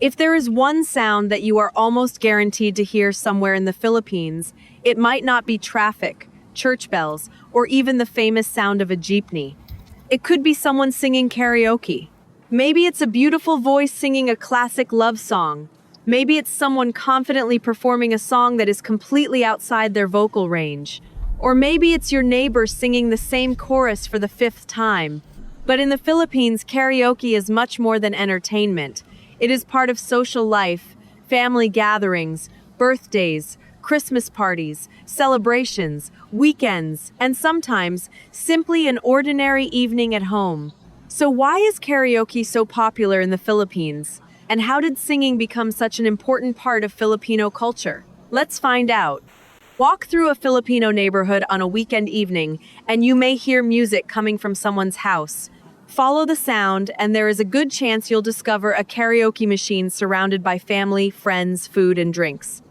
If there is one sound that you are almost guaranteed to hear somewhere in the Philippines, it might not be traffic, church bells, or even the famous sound of a jeepney. It could be someone singing karaoke. Maybe it's a beautiful voice singing a classic love song. Maybe it's someone confidently performing a song that is completely outside their vocal range. Or maybe it's your neighbor singing the same chorus for the fifth time. But in the Philippines, karaoke is much more than entertainment. It is part of social life, family gatherings, birthdays, Christmas parties, celebrations, weekends, and sometimes simply an ordinary evening at home. So why is karaoke so popular in the Philippines? And how did singing become such an important part of Filipino culture? Let's find out. Walk through a Filipino neighborhood on a weekend evening, and you may hear music coming from someone's house. Follow the sound, and there is a good chance you'll discover a karaoke machine surrounded by family, friends, food, and drinks.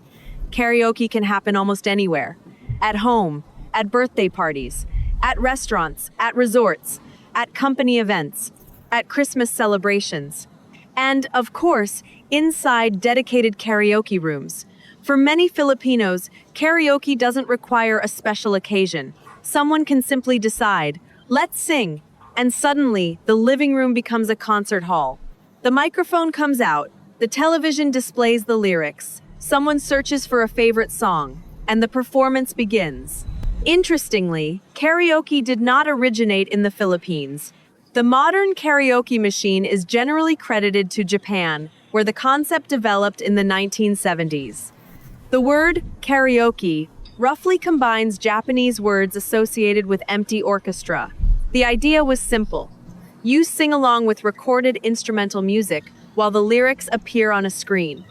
Karaoke can happen almost anywhere. At home, at birthday parties, at restaurants, at resorts, at company events, at Christmas celebrations, and, of course, inside dedicated karaoke rooms. For many Filipinos, karaoke doesn't require a special occasion. Someone can simply decide, let's sing, and suddenly, the living room becomes a concert hall. The microphone comes out, the television displays the lyrics, someone searches for a favorite song, and the performance begins. Interestingly, karaoke did not originate in the Philippines. The modern karaoke machine is generally credited to Japan, where the concept developed in the 1970s. The word karaoke roughly combines Japanese words associated with empty orchestra. The idea was simple. You sing along with recorded instrumental music while the lyrics appear on a screen.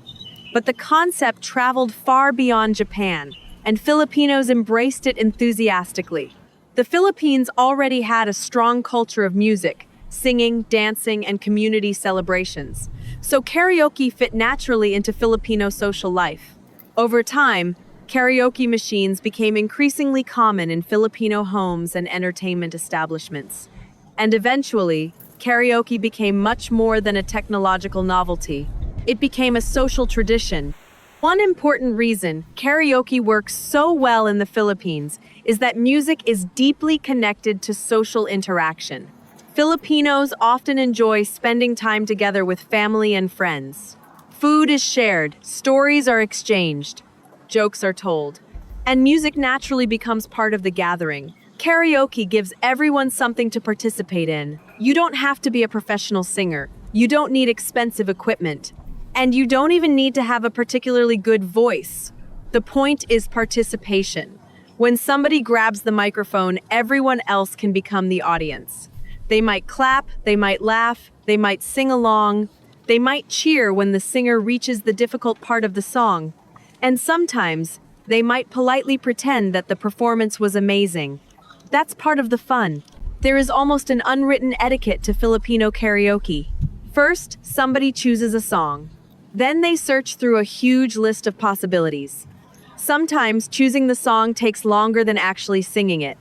But the concept traveled far beyond Japan, and Filipinos embraced it enthusiastically. The Philippines already had a strong culture of music, singing, dancing, and community celebrations. So karaoke fit naturally into Filipino social life. Over time, karaoke machines became increasingly common in Filipino homes and entertainment establishments. And eventually, karaoke became much more than a technological novelty. It became a social tradition. One important reason karaoke works so well in the Philippines is that music is deeply connected to social interaction. Filipinos often enjoy spending time together with family and friends. Food is shared, stories are exchanged, jokes are told, and music naturally becomes part of the gathering. Karaoke gives everyone something to participate in. You don't have to be a professional singer. You don't need expensive equipment. And you don't even need to have a particularly good voice. The point is participation. When somebody grabs the microphone, everyone else can become the audience. They might clap, they might laugh, they might sing along, they might cheer when the singer reaches the difficult part of the song. And sometimes, they might politely pretend that the performance was amazing. That's part of the fun. There is almost an unwritten etiquette to Filipino karaoke. First, somebody chooses a song. Then they search through a huge list of possibilities. Sometimes choosing the song takes longer than actually singing it.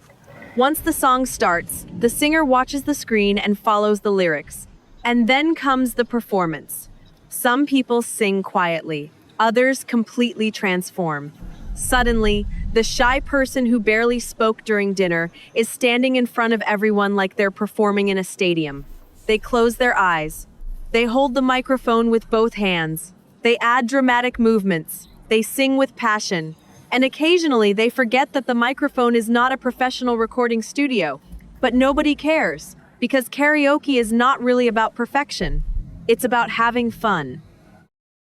Once the song starts, the singer watches the screen and follows the lyrics. And then comes the performance. Some people sing quietly, others completely transform. Suddenly, the shy person who barely spoke during dinner is standing in front of everyone like they're performing in a stadium. They close their eyes. They hold the microphone with both hands. They add dramatic movements. They sing with passion. And occasionally they forget that the microphone is not a professional recording studio. But nobody cares, because karaoke is not really about perfection. It's about having fun.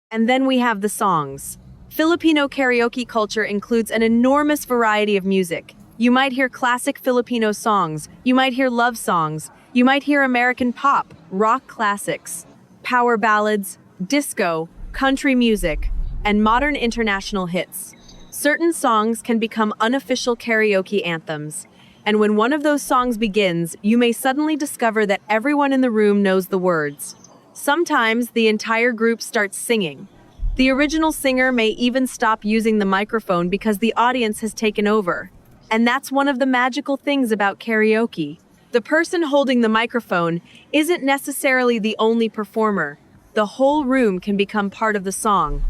And then we have the songs. Filipino karaoke culture includes an enormous variety of music. You might hear classic Filipino songs. You might hear love songs. You might hear American pop, rock classics, power ballads, disco, country music, and modern international hits. Certain songs can become unofficial karaoke anthems, and when one of those songs begins, you may suddenly discover that everyone in the room knows the words. Sometimes the entire group starts singing. The original singer may even stop using the microphone because the audience has taken over. And that's one of the magical things about karaoke. The person holding the microphone isn't necessarily the only performer. the whole room can become part of the song.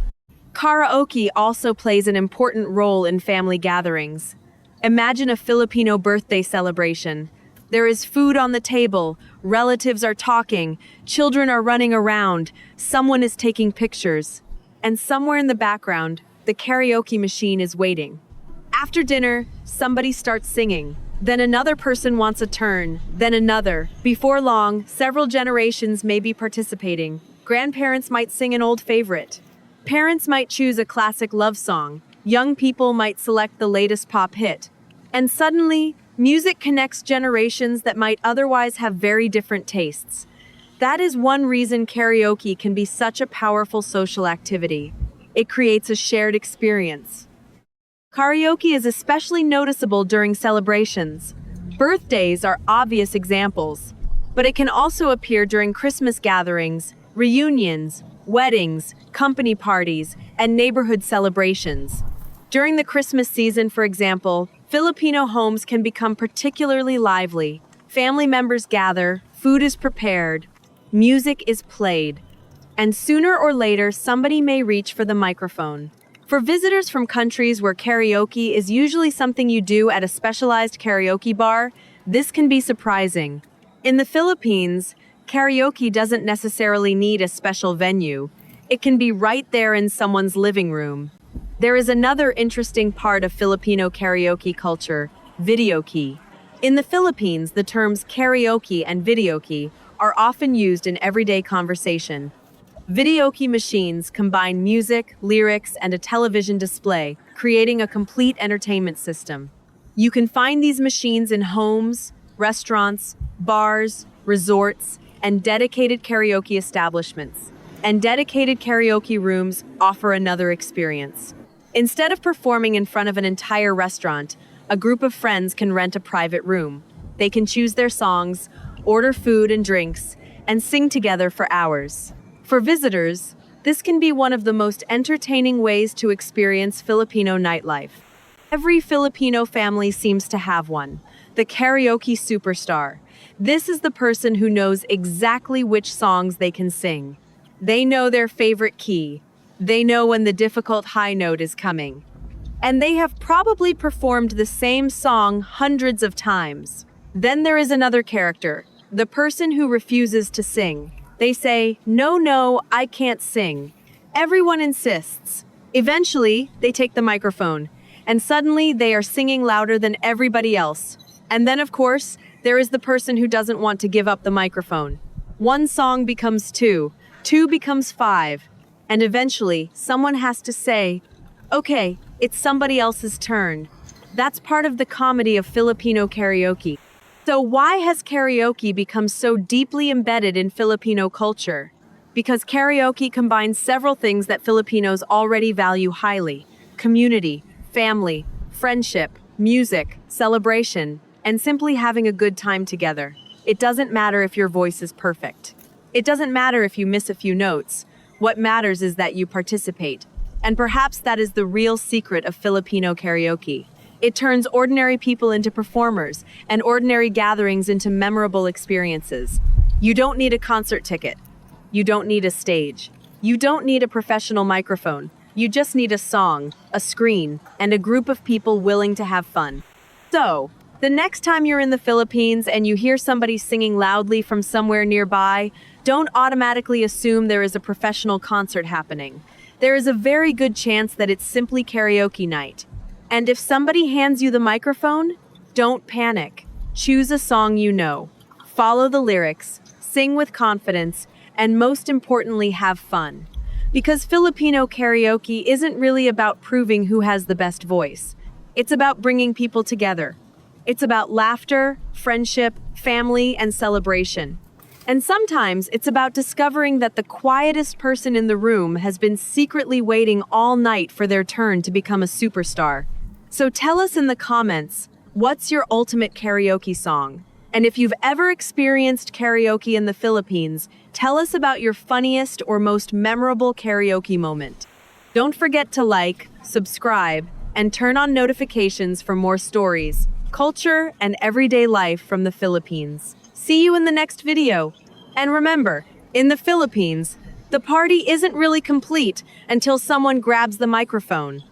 Karaoke also plays an important role in family gatherings. Imagine a Filipino birthday celebration. There is food on the table, relatives are talking, children are running around, someone is taking pictures. And somewhere in the background, the karaoke machine is waiting. After dinner, somebody starts singing. Then another person wants a turn, then another. Before long, several generations may be participating. Grandparents might sing an old favorite. Parents might choose a classic love song. Young people might select the latest pop hit. And suddenly, music connects generations that might otherwise have very different tastes. That is one reason karaoke can be such a powerful social activity. It creates a shared experience. Karaoke is especially noticeable during celebrations. Birthdays are obvious examples, but it can also appear during Christmas gatherings, reunions, weddings, company parties, and neighborhood celebrations. During the Christmas season, for example, Filipino homes can become particularly lively. Family members gather, food is prepared, music is played, and sooner or later somebody may reach for the microphone. For visitors from countries where karaoke is usually something you do at a specialized karaoke bar, this can be surprising. In the Philippines, karaoke doesn't necessarily need a special venue. It can be right there in someone's living room. There is another interesting part of Filipino karaoke culture, videoke. In the Philippines, the terms karaoke and videoke are often used in everyday conversation. Videoke machines combine music, lyrics, and a television display, creating a complete entertainment system. You can find these machines in homes, restaurants, bars, resorts, and dedicated karaoke establishments. And dedicated karaoke rooms offer another experience. Instead of performing in front of an entire restaurant, a group of friends can rent a private room. They can choose their songs, order food and drinks, and sing together for hours. For visitors, this can be one of the most entertaining ways to experience Filipino nightlife. Every Filipino family seems to have one, the karaoke superstar. This is the person who knows exactly which songs they can sing. They know their favorite key. They know when the difficult high note is coming. And they have probably performed the same song hundreds of times. Then there is another character, the person who refuses to sing. They say, "No, I can't sing." Everyone insists. Eventually, they take the microphone, and suddenly they are singing louder than everybody else. And then, of course, there is the person who doesn't want to give up the microphone. One song becomes two becomes five, and eventually, someone has to say, "Okay, it's somebody else's turn." That's part of the comedy of Filipino karaoke. So why has karaoke become so deeply embedded in Filipino culture? Because karaoke combines several things that Filipinos already value highly: community, family, friendship, music, celebration, and simply having a good time together. It doesn't matter if your voice is perfect. It doesn't matter if you miss a few notes. What matters is that you participate. And perhaps that is the real secret of Filipino karaoke. It turns ordinary people into performers and ordinary gatherings into memorable experiences. You don't need a concert ticket. You don't need a stage. You don't need a professional microphone. You just need a song, a screen, and a group of people willing to have fun. So, the next time you're in the Philippines and you hear somebody singing loudly from somewhere nearby, don't automatically assume there is a professional concert happening. There is a very good chance that it's simply karaoke night. And if somebody hands you the microphone, don't panic. Choose a song you know. Follow the lyrics, sing with confidence, and most importantly, have fun. Because Filipino karaoke isn't really about proving who has the best voice. It's about bringing people together. It's about laughter, friendship, family, and celebration. And sometimes it's about discovering that the quietest person in the room has been secretly waiting all night for their turn to become a superstar. So tell us in the comments, what's your ultimate karaoke song? And if you've ever experienced karaoke in the Philippines, tell us about your funniest or most memorable karaoke moment. Don't forget to like, subscribe, and turn on notifications for more stories, culture, and everyday life from the Philippines. See you in the next video. And remember, in the Philippines, The party isn't really complete until someone grabs the microphone.